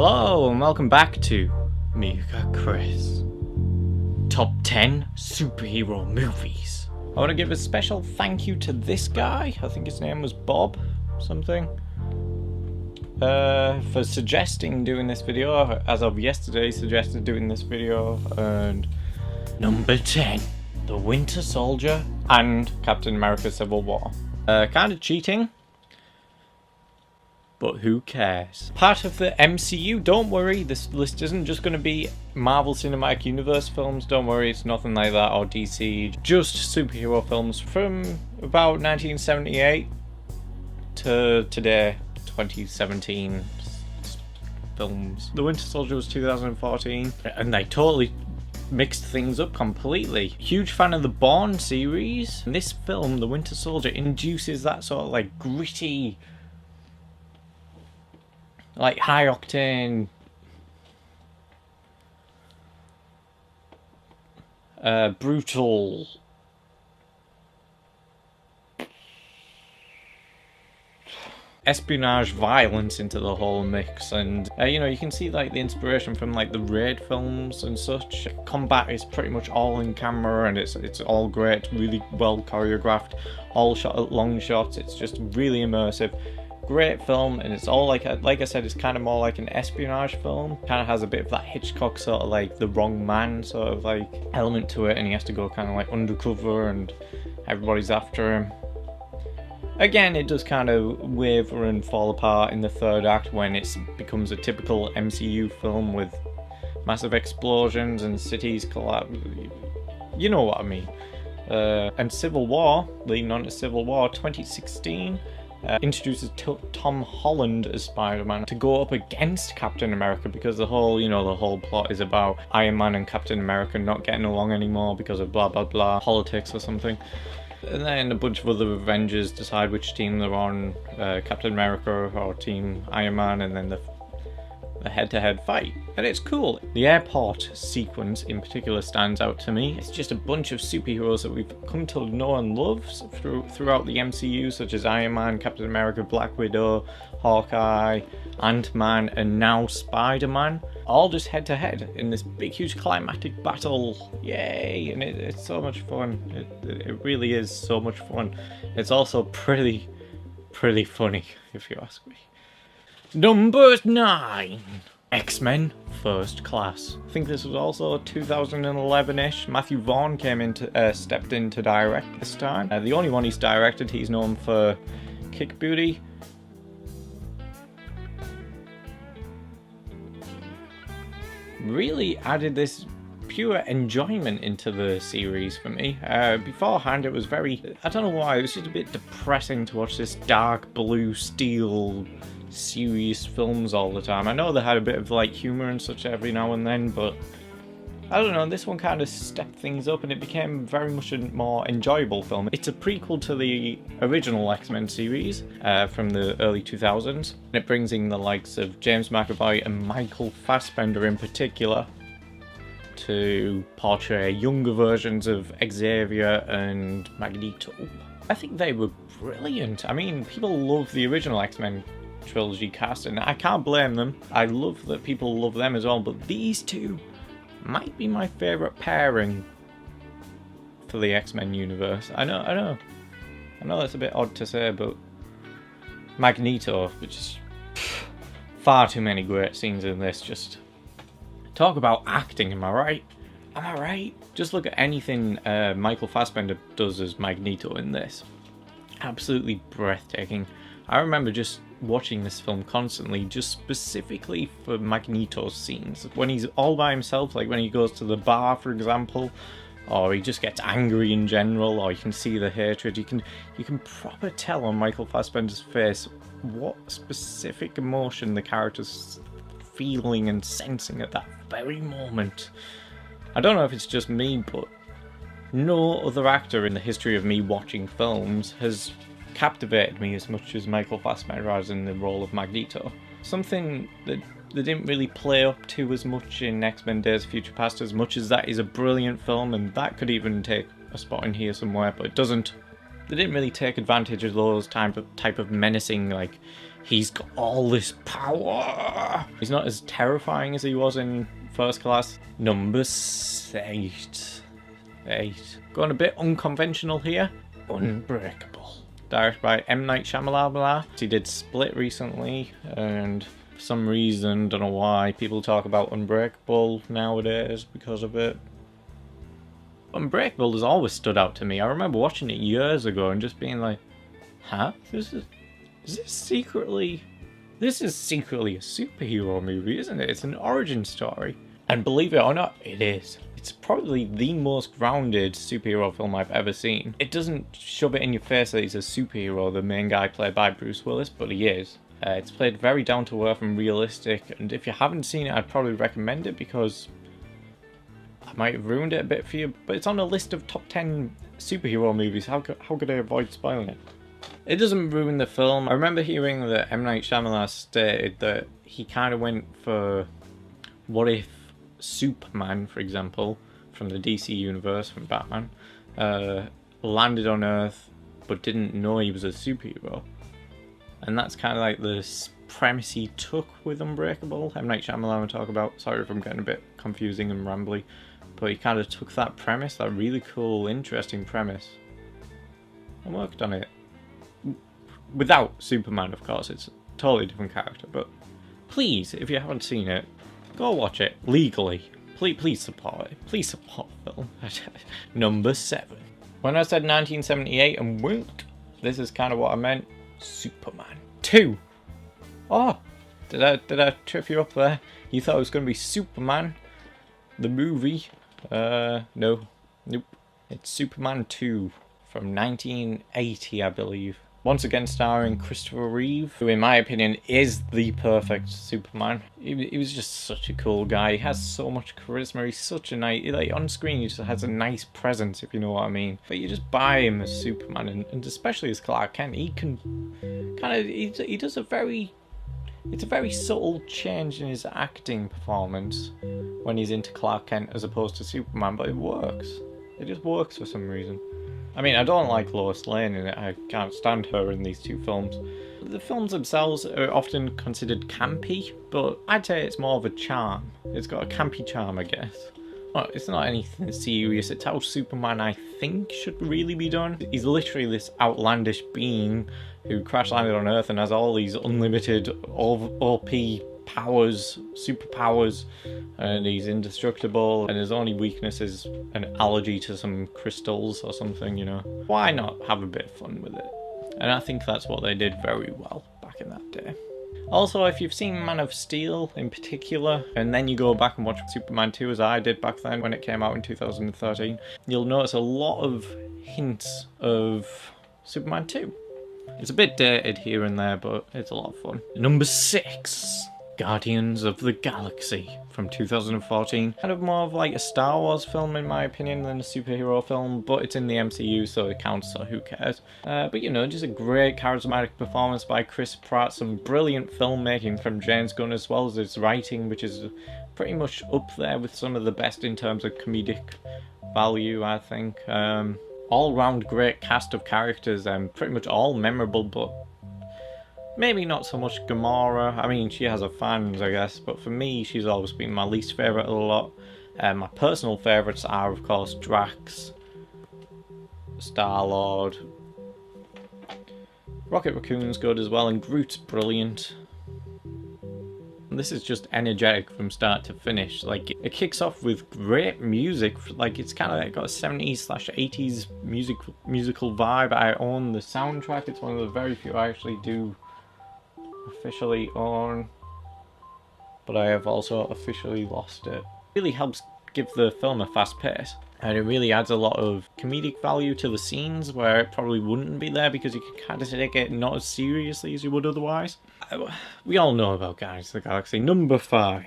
Hello and welcome back to Meerkat Chris. Top 10 superhero movies. I want to give a special thank you to this guy. I think his name was Bob something. For suggesting doing this video. As of yesterday, suggested doing this video. And number 10, The Winter Soldier and Captain America Civil War. Kind of cheating, but who cares? Part of the MCU, don't worry, this list isn't just going to be Marvel Cinematic Universe films, don't worry, it's nothing like that, or DC, just superhero films from about 1978 to today, 2017 films. The Winter Soldier was 2014, and they totally mixed things up completely. Huge fan of the Bourne series, and this film, The Winter Soldier, induces that sort of like gritty, like high octane, brutal, espionage violence into the whole mix. And you know, you can see like the inspiration from like the Raid films and such. Combat is pretty much all in camera, and it's all great, really well choreographed, all shot at long shots. It's just really immersive. Great film, and it's all like I said, it's kind of more like an espionage film. Kind of has a bit of that Hitchcock sort of like The Wrong Man sort of like element to it, and he has to go kind of like undercover and everybody's after him. Again, it does kind of waver and fall apart in the third act when it becomes a typical MCU film with massive explosions and cities collapse. You know what I mean. And Civil War, leading on to Civil War, 2016. Introduces Tom Holland as Spider-Man to go up against Captain America, because the whole plot is about Iron Man and Captain America not getting along anymore because of blah blah blah politics or something. And then a bunch of other Avengers decide which team they're on, Captain America or Team Iron Man, and then the head-to-head fight. And it's cool. The airport sequence in particular stands out to me. It's just a bunch of superheroes that we've come to know and love throughout the MCU, such as Iron Man, Captain America, Black Widow, Hawkeye, Ant-Man, and now Spider-Man. All just head-to-head in this big, huge climactic battle. Yay! And it's so much fun. It really is so much fun. It's also pretty funny, if you ask me. Number 9, X-Men First Class. I think this was also 2011-ish. Matthew Vaughn stepped in to direct this time. The only one he's directed. He's known for Kick Booty. Really added this pure enjoyment into the series for me. Beforehand it was very, I don't know why, it was just a bit depressing to watch this dark blue steel serious films all the time. I know they had a bit of like humor and such every now and then, but I don't know, this one kind of stepped things up and it became very much a more enjoyable film. It's a prequel to the original X-Men series from the early 2000s, and it brings in the likes of James McAvoy and Michael Fassbender in particular to portray younger versions of Xavier and Magneto. I think they were brilliant. I mean, people love the original X-Men trilogy cast, and I can't blame them. I love that people love them as well, but these two might be my favourite pairing for the X-Men universe. I know that's a bit odd to say, but Magneto, which is far too many great scenes in this. Just talk about acting, am I right? Am I right? Just look at anything Michael Fassbender does as Magneto in this. Absolutely breathtaking. I remember just watching this film constantly, just specifically for Magneto's scenes. When he's all by himself, like when he goes to the bar, for example, or he just gets angry in general, or you can see the hatred. You can proper tell on Michael Fassbender's face what specific emotion the character's feeling and sensing at that very moment. I don't know if it's just me, but no other actor in the history of me watching films has captivated me as much as Michael Fassbender has in the role of Magneto. Something that they didn't really play up to as much in X-Men Days of Future Past, as much as that is a brilliant film, and that could even take a spot in here somewhere, but it doesn't. They didn't really take advantage of those type of menacing, like, He's got all this power. He's not as terrifying as he was in First Class. Number 8. Going a bit unconventional here. Unbreakable. Directed by M. Night Shyamalan. He did Split recently, and for some reason, don't know why, people talk about Unbreakable nowadays because of it. Unbreakable has always stood out to me. I remember watching it years ago and just being like, huh? This is secretly a superhero movie, isn't it? It's an origin story. And believe it or not, it is. It's probably the most grounded superhero film I've ever seen. It doesn't shove it in your face that he's a superhero, the main guy played by Bruce Willis, but he is. It's played very down to earth and realistic, and if you haven't seen it, I'd probably recommend it because I might have ruined it a bit for you, but it's on a list of top 10 superhero movies. How could I avoid spoiling it? It doesn't ruin the film. I remember hearing that M. Night Shyamalan stated that he kind of went for what if Superman, for example, from the DC universe, from Batman, landed on Earth but didn't know he was a superhero. And that's kind of like the premise he took with Unbreakable. M. Night Shyamalan will talk about. Sorry if I'm getting a bit confusing and rambly, but he kind of took that premise, that really cool, interesting premise, and worked on it. Without Superman, of course, it's a totally different character, but please, if you haven't seen it, go watch it legally. Please support it. Please support the film. Number 7. When I said 1978 and winked, this is kind of what I meant. Superman 2. Oh, did I trip you up there? You thought it was going to be Superman, the movie? No. Nope. It's Superman 2 from 1980, I believe. Once again starring Christopher Reeve, who in my opinion is the perfect Superman. He was just such a cool guy. He has so much charisma. He's such a nice, like on screen he just has a nice presence, if you know what I mean. But you just buy him as Superman, and especially as Clark Kent, he can kind of, he does a very, it's a very subtle change in his acting performance when he's into Clark Kent as opposed to Superman, but it works. It just works for some reason. I mean, I don't like Lois Lane in it. I can't stand her in these 2 films. The films themselves are often considered campy, but I'd say it's more of a charm. It's got a campy charm, I guess. Well, it's not anything serious. It's how Superman, I think, should really be done. He's literally this outlandish being who crash landed on Earth and has all these unlimited OP powers, superpowers, and he's indestructible, and his only weakness is an allergy to some crystals or something, you know. Why not have a bit of fun with it? And I think that's what they did very well back in that day. Also, if you've seen Man of Steel in particular, and then you go back and watch Superman 2 as I did back then when it came out in 2013, you'll notice a lot of hints of Superman 2. It's a bit dated here and there, but it's a lot of fun. Number 6. Guardians of the Galaxy from 2014. Kind of more of like a Star Wars film in my opinion than a superhero film, but it's in the MCU so it counts, so who cares. But you know, just a great charismatic performance by Chris Pratt, some brilliant filmmaking from James Gunn as well as his writing, which is pretty much up there with some of the best in terms of comedic value, I think. All round great cast of characters and pretty much all memorable, but maybe not so much Gamora. I mean, she has her fans, I guess, but for me, she's always been my least favourite of the lot. My personal favourites are, of course, Drax, Star-Lord, Rocket Raccoon's good as well, and Groot's brilliant. And this is just energetic from start to finish. Like, it kicks off with great music. Like, it's kind of like got a 70s/80s musical vibe. I own the soundtrack. It's one of the very few I actually do officially own, but I have also officially lost it. It really helps give the film a fast pace, and it really adds a lot of comedic value to the scenes where it probably wouldn't be there because you can kind of take it not as seriously as you would otherwise. We all know about Guardians of the Galaxy. Number 5.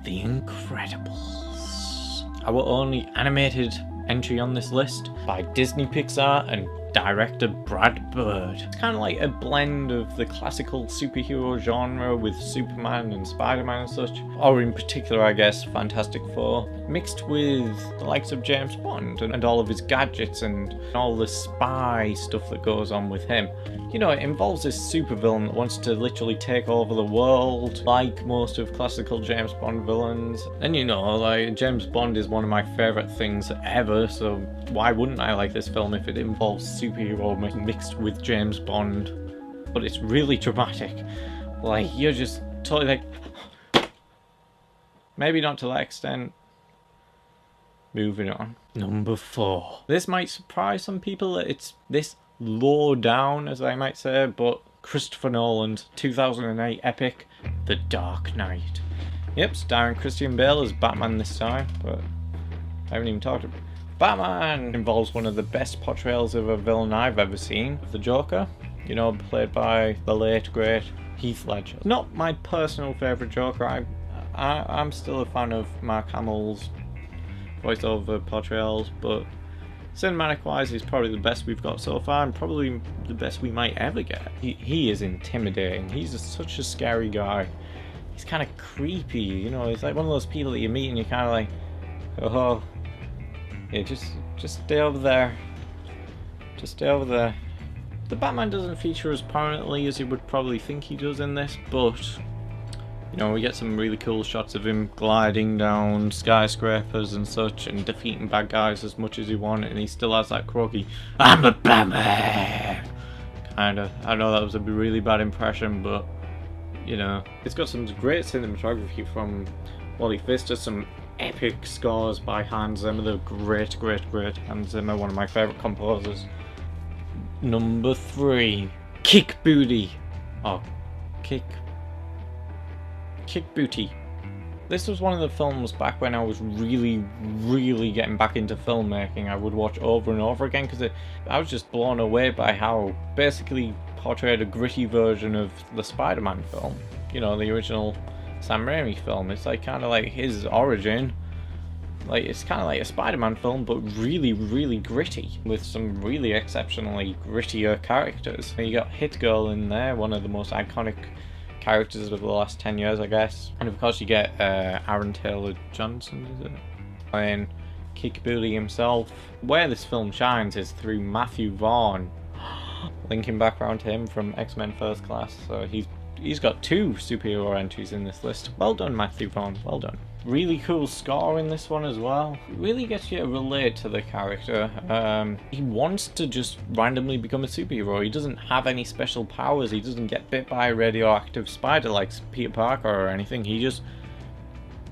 The Incredibles. Our only animated entry on this list by Disney Pixar and director Brad Bird. It's kind of like a blend of the classical superhero genre with Superman and Spider-Man and such, or in particular I guess Fantastic Four. mixed with the likes of James Bond and all of his gadgets and all the spy stuff that goes on with him. You know, it involves this supervillain that wants to literally take over the world, like most of classical James Bond villains. And you know, like, James Bond is one of my favourite things ever, so why wouldn't I like this film if it involves superhero mixed with James Bond? But it's really dramatic. Like, you're just totally like... Maybe not to that extent. Moving on. Number 4. This might surprise some people that it's this low down, as I might say, but Christopher Nolan's 2008 epic, The Dark Knight. Yep, starring Christian Bale as Batman this time, but I haven't even talked about it. Batman involves one of the best portrayals of a villain I've ever seen, the Joker, you know, played by the late, great Heath Ledger. Not my personal favourite Joker, I'm still a fan of Mark Hamill's voiceover portrayals, but cinematic wise he's probably the best we've got so far, and probably the best we might ever get. He is intimidating. He's such a scary guy. He's kind of creepy, you know, he's like one of those people that you meet and you're kind of like, oh, yeah, just stay over there. Just stay over there. The Batman doesn't feature as prominently as you would probably think he does in this, but you know, we get some really cool shots of him gliding down skyscrapers and such and defeating bad guys as much as he wants, and he still has that croaky, I'm the Batman! Kinda. I know that was a really bad impression, but you know, it's got some great cinematography from Wally Pfister, some epic scores by Hans Zimmer, the great Hans Zimmer, one of my favourite composers. Number 3. Kick Booty. Oh, Kick Booty. This was one of the films back when I was really getting back into filmmaking I would watch over and over again, because I was just blown away by how basically portrayed a gritty version of the SpiderMan film. You know, the original Sam Raimi film. It's like kind of like his origin. Like, it's kind of like a Spider-Man film, but really gritty, with some really exceptionally grittier characters. You got Hit Girl in there, one of the most iconic characters of the last 10 years, I guess. And of course you get Aaron Taylor Johnson, is it? Playing Kick Booty himself. Where this film shines is through Matthew Vaughn. Linking back around to him from X-Men First Class. So he's got 2 superhero entries in this list. Well done, Matthew Vaughn, well done. Really cool score in this one as well. It really gets you to relate to the character. He wants to just randomly become a superhero. He doesn't have any special powers. He doesn't get bit by a radioactive spider like Peter Parker or anything. He just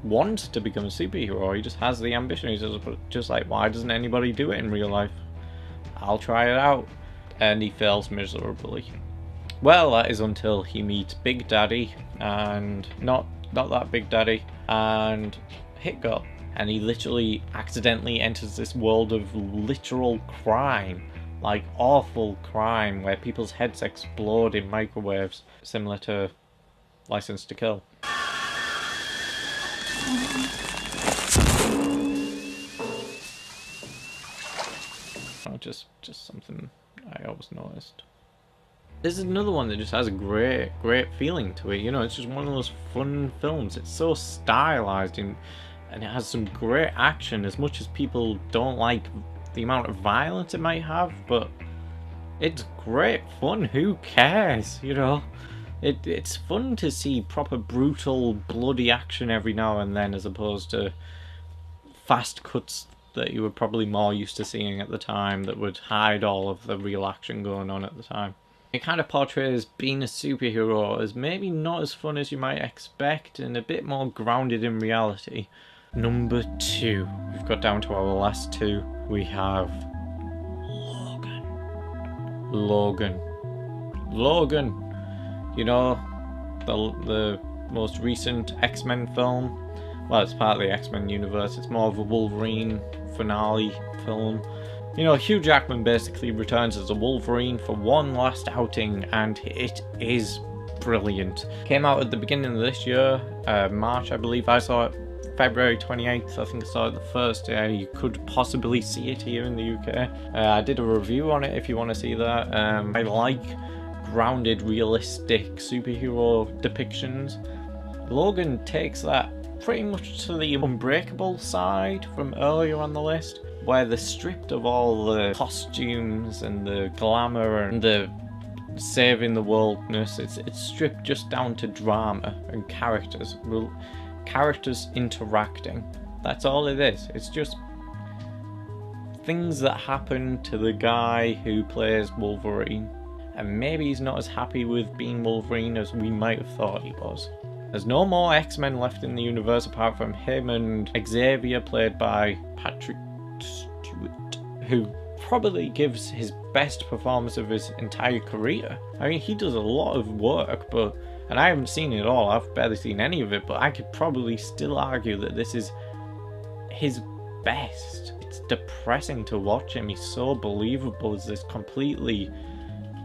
wants to become a superhero. He just has the ambition. He's just like, why doesn't anybody do it in real life? I'll try it out. And he fails miserably. Well, that is until he meets Big Daddy, and not that Big Daddy, and Hit Girl, and he literally accidentally enters this world of literal crime, like awful crime, where people's heads explode in microwaves, similar to License to Kill. Oh, just something I always noticed. This is another one that just has a great feeling to it. You know, it's just one of those fun films. It's so stylized and it has some great action, as much as people don't like the amount of violence it might have, but it's great fun. Who cares, you know? It's fun to see proper brutal, bloody action every now and then, as opposed to fast cuts that you were probably more used to seeing at the time that would hide all of the real action going on at the time. It kind of portrays being a superhero as maybe not as fun as you might expect, and a bit more grounded in reality. Number 2. We've got down to our last 2. We have Logan. You know, the most recent X-Men film. Well, it's part of the X-Men universe. It's more of a Wolverine finale film. You know, Hugh Jackman basically returns as a Wolverine for one last outing, and it is brilliant. Came out at the beginning of this year, March I believe. I saw it February 28th, I think I saw it the first day you could possibly see it here in the UK. I did a review on it if you want to see that. I like grounded, realistic superhero depictions. Logan takes that pretty much to the Unbreakable side from earlier on the list, where they're stripped of all the costumes and the glamour and the saving the worldness. It's stripped just down to drama and characters interacting. That's all it is. It's just things that happen to the guy who plays Wolverine, and maybe he's not as happy with being Wolverine as we might have thought he was. There's no more X-Men left in the universe apart from him and Xavier, played by Patrick Stewart, who probably gives his best performance of his entire career. I mean, he does a lot of work, and I haven't seen it all, I've barely seen any of it, but I could probably still argue that this is his best. It's depressing to watch him. He's so believable as this completely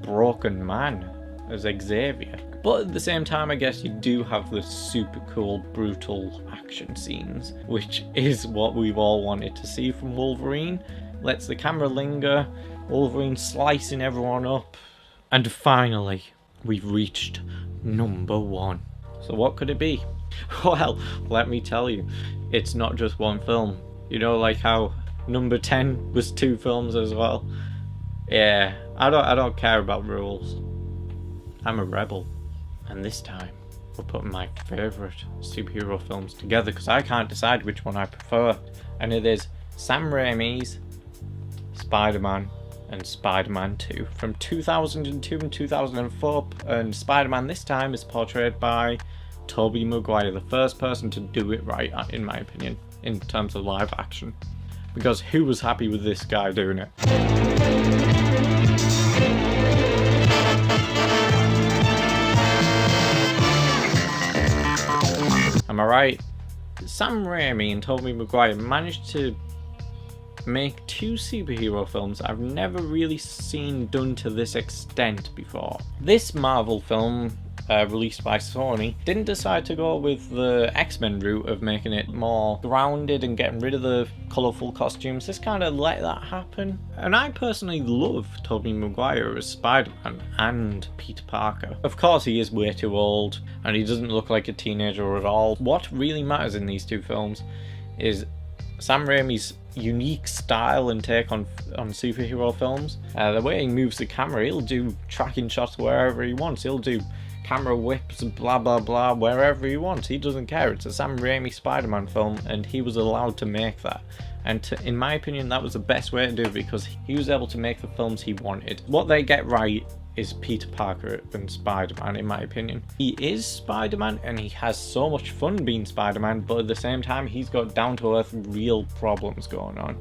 broken man as Xavier. But at the same time, I guess you do have the super cool, brutal action scenes, which is what we've all wanted to see from Wolverine. Lets the camera linger, Wolverine slicing everyone up, and finally, we've reached number 1. So what could it be? Well, let me tell you, it's not just one film. You know, like how number 10 was 2 films as well? Yeah, I don't care about rules. I'm a rebel. And this time, we're putting my favourite superhero films together because I can't decide which one I prefer. And it is Sam Raimi's SpiderMan and SpiderMan 2 from 2002 and 2004, and SpiderMan this time is portrayed by Tobey Maguire, the first person to do it right, in my opinion, in terms of live action. Because who was happy with this guy doing it? Am I right? Sam Raimi and Tobey Maguire managed to make 2 superhero films I've never really seen done to this extent before. This Marvel film, released by Sony, didn't decide to go with the X-Men route of making it more grounded and getting rid of the colourful costumes. This kind of let that happen. And I personally love Tobey Maguire as Spider-Man and Peter Parker. Of course, he is way too old and he doesn't look like a teenager at all. What really matters in these 2 films is Sam Raimi's unique style and take on superhero films. The way he moves the camera, he'll do tracking shots wherever he wants. He'll do camera whips and blah blah blah wherever he wants. He doesn't care. It's a Sam Raimi Spider-Man film and he was allowed to make that. And in my opinion, that was the best way to do it because he was able to make the films he wanted. What they get right is Peter Parker and Spider-Man, in my opinion. He is Spider-Man and he has so much fun being Spider-Man, but at the same time he's got down-to-earth real problems going on.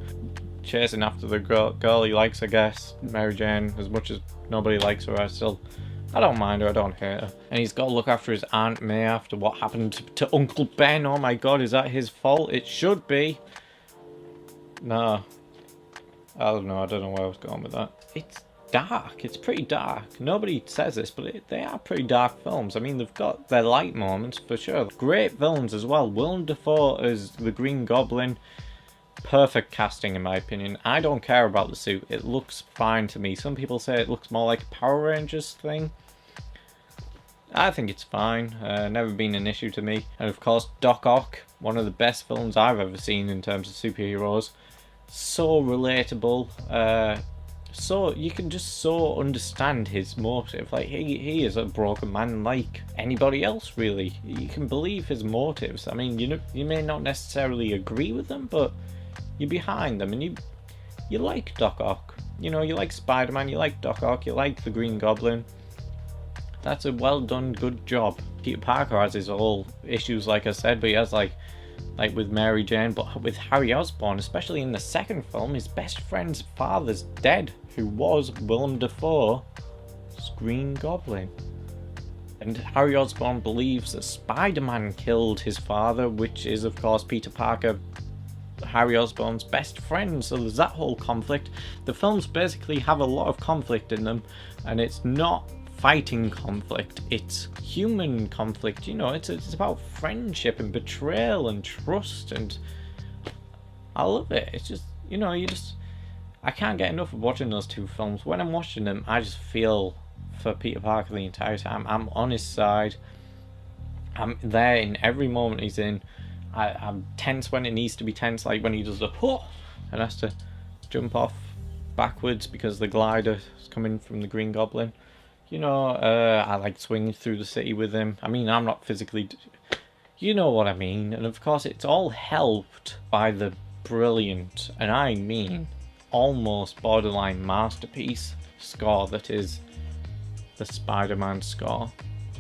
Chasing after the girl he likes, I guess, Mary Jane. As much as nobody likes her, I don't mind her, I don't hate her. And he's got to look after his Aunt May after what happened to Uncle Ben. Oh my god, is that his fault? It should be. No. I don't know where I was going with that. It's dark. It's pretty dark. Nobody says this, but they are pretty dark films. I mean, they've got their light moments for sure. Great villains as well. Willem Dafoe as the Green Goblin. Perfect casting in my opinion. I don't care about the suit. It looks fine to me. Some people say it looks more like a Power Rangers thing. I think it's fine. Never been an issue to me. And of course, Doc Ock. One of the best films I've ever seen in terms of superheroes. So relatable. So you can just so understand his motive. Like he is a broken man like anybody else really. You can believe his motives. I mean, you may not necessarily agree with them, but you're behind them and you like Doc Ock. You know, you like Spider-Man, you like Doc Ock, you like the Green Goblin. That's a well done, good job. Peter Parker has his whole issues, like I said, but he has like with Mary Jane, but with Harry Osborn, especially in the second film, his best friend's father's dead, who was Willem Dafoe's Green Goblin. And Harry Osborn believes that Spider-Man killed his father, which is of course Peter Parker, Harry Osborn's best friend. So there's that whole conflict. The films basically have a lot of conflict in them, and it's not fighting conflict, it's human conflict. You know, it's about friendship and betrayal and trust, and I love it. It's just, you know, I can't get enough of watching those 2 films. When I'm watching them, I just feel for Peter Parker the entire time. I'm on his side. I'm there in every moment he's in. I'm tense when it needs to be tense, like when he does the and has to jump off backwards because the glider is coming from the Green Goblin. You know, I like swinging through the city with him. I mean, I'm not physically... You know what I mean. And of course, it's all helped by the brilliant, and I mean almost borderline masterpiece score that is the Spider-Man score.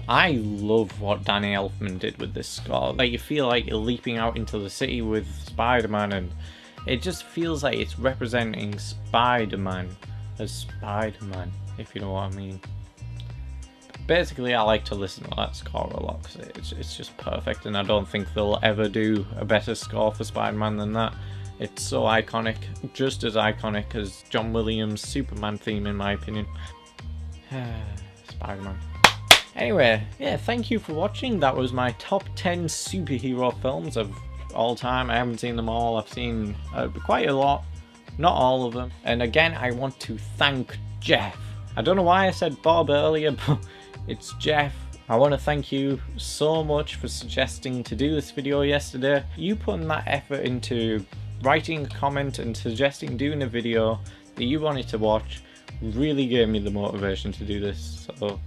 I love what Danny Elfman did with this score. Like, you feel like you're leaping out into the city with Spider-Man, and it just feels like it's representing Spider-Man as Spider-Man, if you know what I mean. Basically, I like to listen to that score a lot because it's just perfect, and I don't think they'll ever do a better score for Spider-Man than that. It's so iconic, just as iconic as John Williams' Superman theme, in my opinion. Spider-Man. Anyway, yeah, thank you for watching. That was my top 10 superhero films of all time. I haven't seen them all. I've seen quite a lot, not all of them. And again, I want to thank Jeff. I don't know why I said Bob earlier, but it's Jeff. I want to thank you so much for suggesting to do this video yesterday. You putting that effort into writing a comment and suggesting doing a video that you wanted to watch really gave me the motivation to do this. So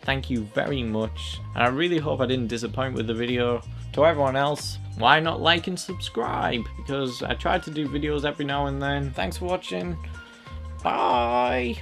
thank you very much, and I really hope I didn't disappoint with the video. To everyone else, why not like and subscribe? Because I try to do videos every now and then. Thanks for watching. Bye!